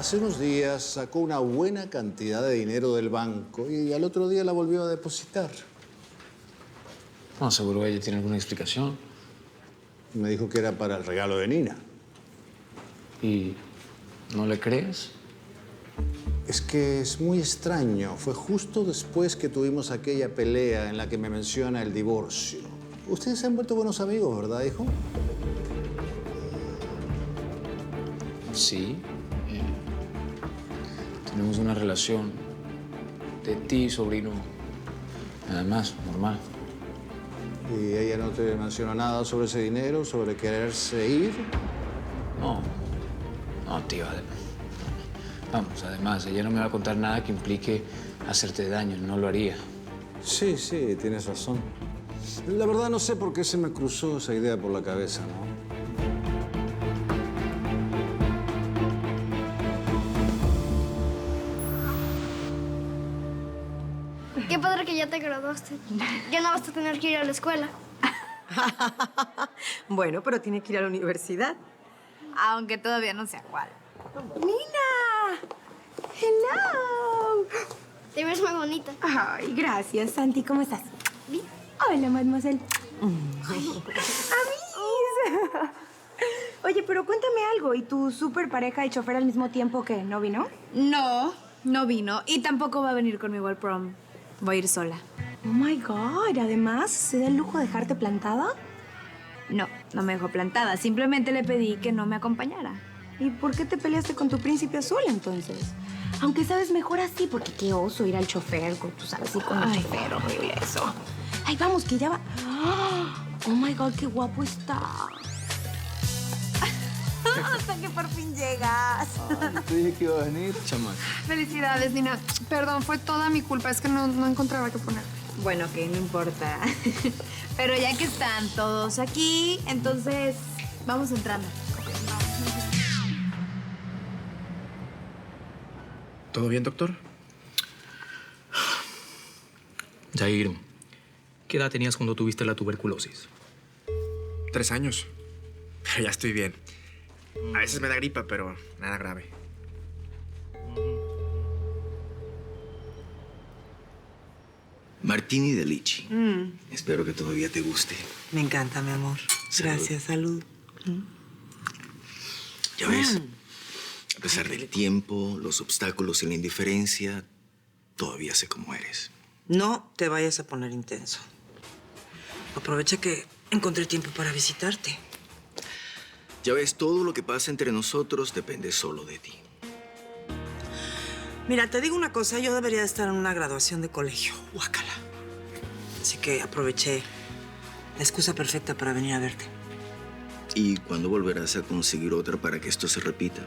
Hace unos días sacó una buena cantidad de dinero del banco y al otro día la volvió a depositar. No, seguro ella tiene alguna explicación. Me dijo que era para el regalo de Nina. ¿Y no le crees? Es que es muy extraño. Fue justo después que tuvimos aquella pelea en la que me menciona el divorcio. Ustedes se han vuelto buenos amigos, ¿verdad, hijo? Sí. Tenemos una relación de ti, sobrino. Nada más, normal. ¿Y ella no te menciona nada sobre ese dinero, sobre quererse ir? No. No, tío. Vamos, además, ella no me va a contar nada que implique hacerte daño. No lo haría. Sí, tienes razón. La verdad no sé por qué se me cruzó esa idea por la cabeza, ¿no? Qué padre que ya te graduaste. Ya no vas a tener que ir a la escuela. Bueno, pero tiene que ir a la universidad. Aunque todavía no sé a cuál. ¡Nina! ¡Hello! Te ves muy bonita. Ay, gracias, Santi. ¿Cómo estás? Bien. Hola, mademoiselle. ¡Amis! Oye, pero cuéntame algo. ¿Y tu súper pareja y chofer al mismo tiempo que no vino? No, no vino. Y tampoco va a venir conmigo al prom. Voy a ir sola. Oh, my God. Además, ¿se da el lujo de dejarte plantada? No, no me dejó plantada. Simplemente le pedí que no me acompañara. ¿Y por qué te peleaste con tu príncipe azul, entonces? Aunque sabes mejor así, porque qué oso ir al chofer, tú sabes, así con el chofer, horrible eso. Ay, vamos, que ya va. Oh, my God, qué guapo está. Hasta que por fin llegas. Te dije que iba a venir, chamaca. Felicidades, Nina. Perdón, fue toda mi culpa. Es que no encontraba qué poner. Bueno, que no importa. Pero ya que están todos aquí, entonces vamos entrando. ¿Todo bien, doctor? Jair, ¿qué edad tenías cuando tuviste la tuberculosis? 3 años. Pero ya estoy bien. A veces me da gripa, pero nada grave. Martini de Lichi. Espero que todavía te guste. Me encanta, mi amor. Salud. Gracias, salud. Ya ves, a pesar del tiempo, los obstáculos y la indiferencia, todavía sé cómo eres. No te vayas a poner intenso. Aprovecha que encontré tiempo para visitarte. Ya ves, todo lo que pasa entre nosotros depende solo de ti. Mira, te digo una cosa. Yo debería estar en una graduación de colegio. Guácala. Así que aproveché la excusa perfecta para venir a verte. ¿Y cuándo volverás a conseguir otra para que esto se repita?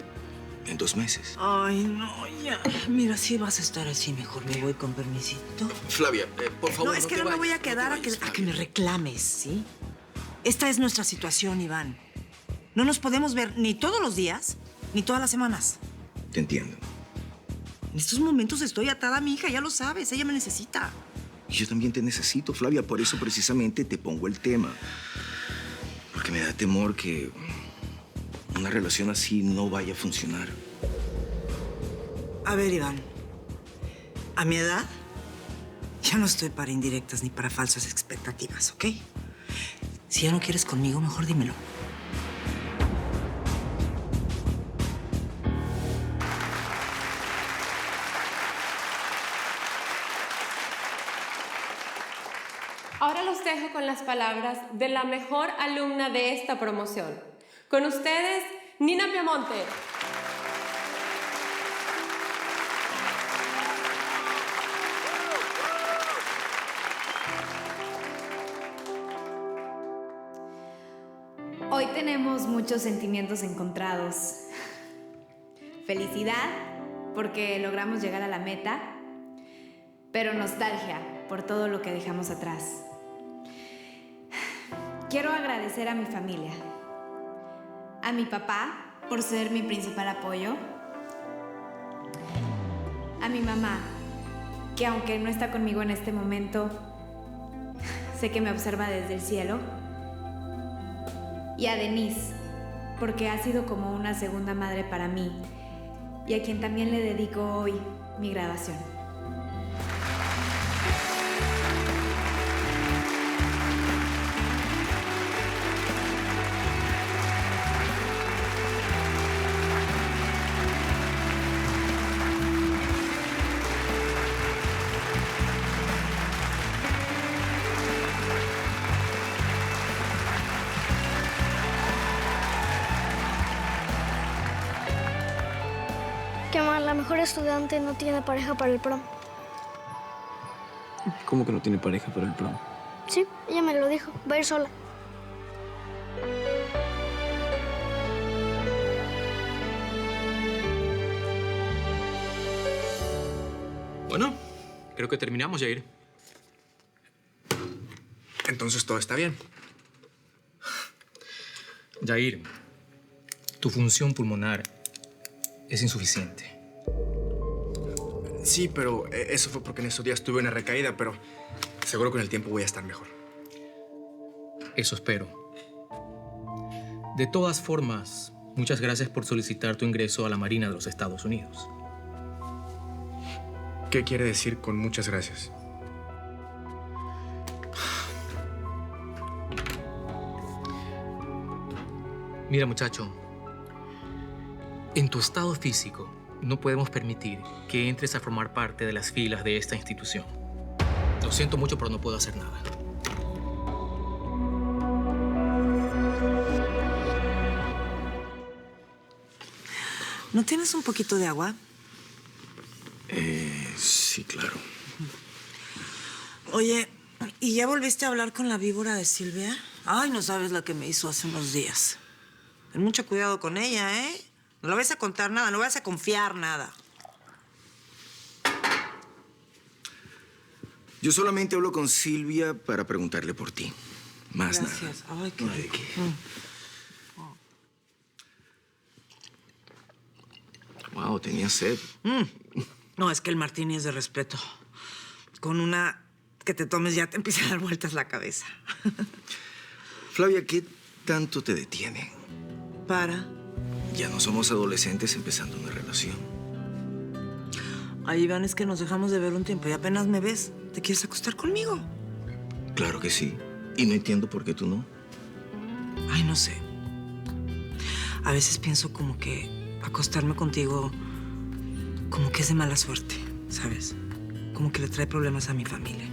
¿En 2 meses? Ay, no, ya. Mira, si vas a estar así, mejor me voy con permisito. Flavia, por favor, No, es que no me voy a quedar a que me reclames, ¿sí? Esta es nuestra situación, Iván. No nos podemos ver ni todos los días, ni todas las semanas. Te entiendo. En estos momentos estoy atada a mi hija, ya lo sabes. Ella me necesita. Y yo también te necesito, Flavia. Por eso precisamente te pongo el tema. Porque me da temor que una relación así no vaya a funcionar. A ver, Iván. A mi edad, ya no estoy para indirectas ni para falsas expectativas, ¿ok? Si ya no quieres conmigo, mejor dímelo. Ahora los dejo con las palabras de la mejor alumna de esta promoción. Con ustedes, Nina Piamonte. Hoy tenemos muchos sentimientos encontrados. Felicidad, porque logramos llegar a la meta, pero nostalgia por todo lo que dejamos atrás. Quiero agradecer a mi familia, a mi papá por ser mi principal apoyo, a mi mamá, que aunque no está conmigo en este momento, sé que me observa desde el cielo, y a Denise, porque ha sido como una segunda madre para mí y a quien también le dedico hoy mi graduación. Que la mejor estudiante no tiene pareja para el prom. ¿Cómo que no tiene pareja para el prom? Sí, ella me lo dijo. Va a ir sola. Bueno, creo que terminamos, Jair. Entonces todo está bien. Jair, tu función pulmonar es insuficiente. Sí, pero eso fue porque en esos días tuve una recaída, pero seguro con el tiempo voy a estar mejor. Eso espero. De todas formas, muchas gracias por solicitar tu ingreso a la Marina de los Estados Unidos. ¿Qué quiere decir con muchas gracias? Mira, muchacho, en tu estado físico no podemos permitir que entres a formar parte de las filas de esta institución. Lo siento mucho, pero no puedo hacer nada. ¿No tienes un poquito de agua? Sí, claro. Oye, ¿y ya volviste a hablar con la víbora de Silvia? Ay, no sabes la que me hizo hace unos días. Ten mucho cuidado con ella, ¿eh? No le vas a contar nada, no vas a confiar nada. Yo solamente hablo con Silvia para preguntarle por ti. Más Gracias. nada. Ay, qué No hay de rico. qué. Wow, tenía sed. No, es que el martini es de respeto. Con una que te tomes ya te empieza a dar vueltas la cabeza. Flavia, ¿qué tanto te detiene? Para. Ya no somos adolescentes empezando una relación. Ay, Iván, es que nos dejamos de ver un tiempo y apenas me ves. ¿Te quieres acostar conmigo? Claro que sí. Y no entiendo por qué tú no. Ay, no sé. A veces pienso como que acostarme contigo como que es de mala suerte, ¿sabes? Como que le trae problemas a mi familia.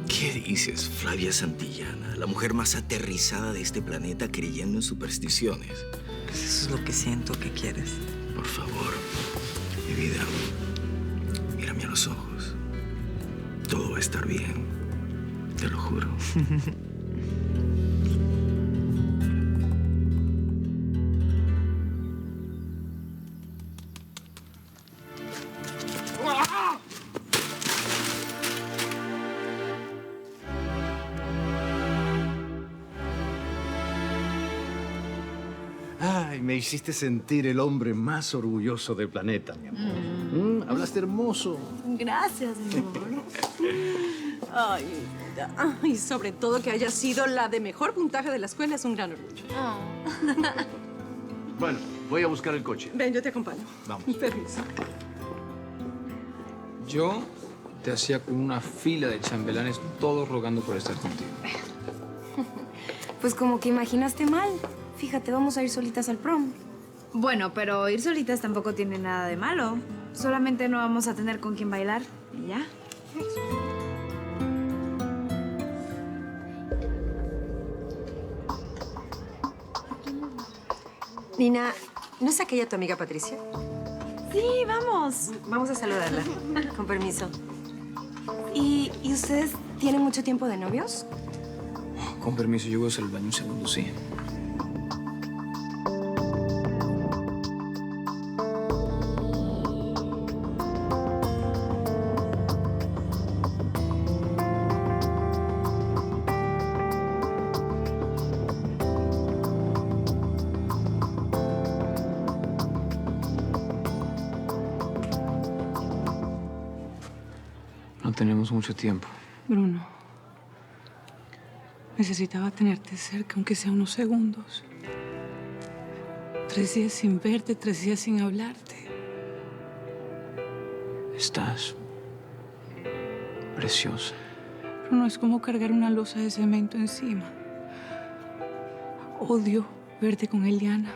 ¿Qué dices, Flavia Santillana? La mujer más aterrizada de este planeta creyendo en supersticiones. Pues eso es lo que siento que quieres. Por favor, mi vida, mírame a los ojos. Todo va a estar bien. Te lo juro. Ay, me hiciste sentir el hombre más orgulloso del planeta, mi amor. Hablaste hermoso. Gracias, mi amor. Ay, y sobre todo que haya sido la de mejor puntaje de la escuela es un gran orgullo. Bueno, voy a buscar el coche. Ven, yo te acompaño. Vamos. Permiso. Yo te hacía con una fila de chambelanes, todos rogando por estar contigo. Pues como que imaginaste mal. Fíjate, vamos a ir solitas al prom. Bueno, pero ir solitas tampoco tiene nada de malo. Solamente no vamos a tener con quién bailar. ¿Y ya? Nina, ¿no es aquella tu amiga Patricia? Sí, vamos. Vamos a saludarla. Con permiso. ¿Y ustedes tienen mucho tiempo de novios? Con permiso, yo voy a hacer el baño un segundo, sí. No tenemos mucho tiempo. Bruno, necesitaba tenerte cerca, aunque sea unos segundos. 3 días sin verte, 3 días sin hablarte. Estás preciosa. Pero no es como cargar una losa de cemento encima. Odio verte con Eliana.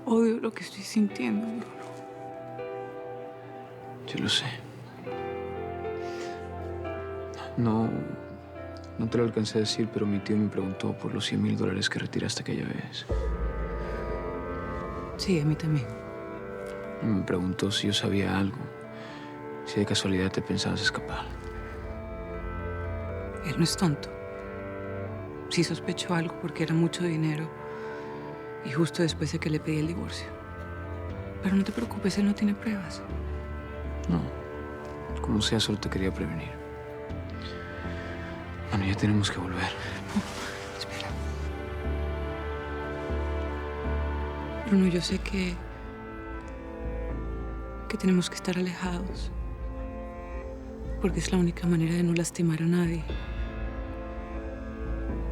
Odio lo que estoy sintiendo, Bruno. Yo lo sé. No te lo alcancé a decir, pero mi tío me preguntó por los $100,000 que retiraste aquella vez. Sí, a mí también. Me preguntó si yo sabía algo, si de casualidad te pensabas escapar. Él no es tonto. Sí sospechó algo porque era mucho dinero y justo después de que le pedí el divorcio. Pero no te preocupes, él no tiene pruebas. No, como sea, solo te quería prevenir. Bueno, ya tenemos que volver. No, espera. Bruno, yo sé que tenemos que estar alejados. Porque es la única manera de no lastimar a nadie.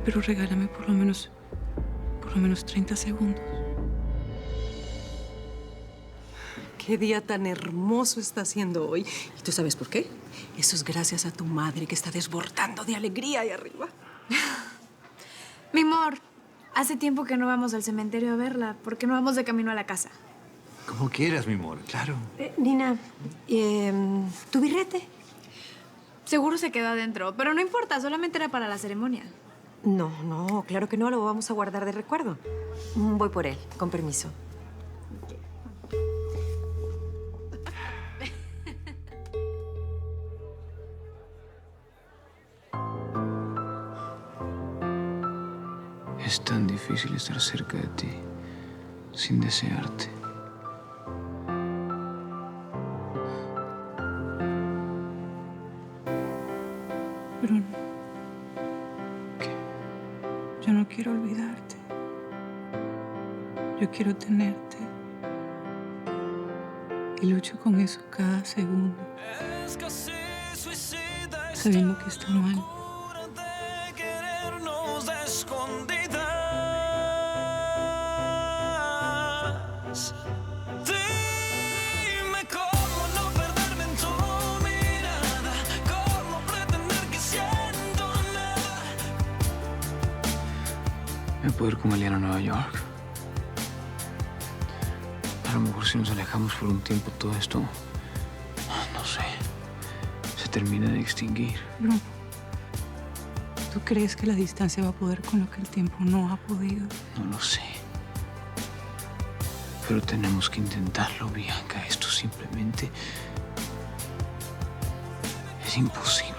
Pero regálame por lo menos 30 segundos. Qué día tan hermoso está haciendo hoy. ¿Y tú sabes por qué? Eso es gracias a tu madre que está desbordando de alegría ahí arriba. Mi amor, hace tiempo que no vamos al cementerio a verla. ¿Por qué no vamos de camino a la casa? Como quieras, mi amor, claro. Nina, ¿tu birrete? Seguro se quedó adentro, pero no importa, solamente era para la ceremonia. No, claro que no, lo vamos a guardar de recuerdo. Voy por él, con permiso. Es tan difícil estar cerca de ti sin desearte. Bruno. ¿Qué? Yo no quiero olvidarte. Yo quiero tenerte. Y lucho con eso cada segundo. Sabiendo que está mal. Me puedo ir con Eliana a Nueva York. A lo mejor si nos alejamos por un tiempo todo esto, no sé, se termina de extinguir. Bruno, ¿tú crees que la distancia va a poder con lo que el tiempo no ha podido? No lo sé. Pero tenemos que intentarlo, Bianca. Esto simplemente es imposible.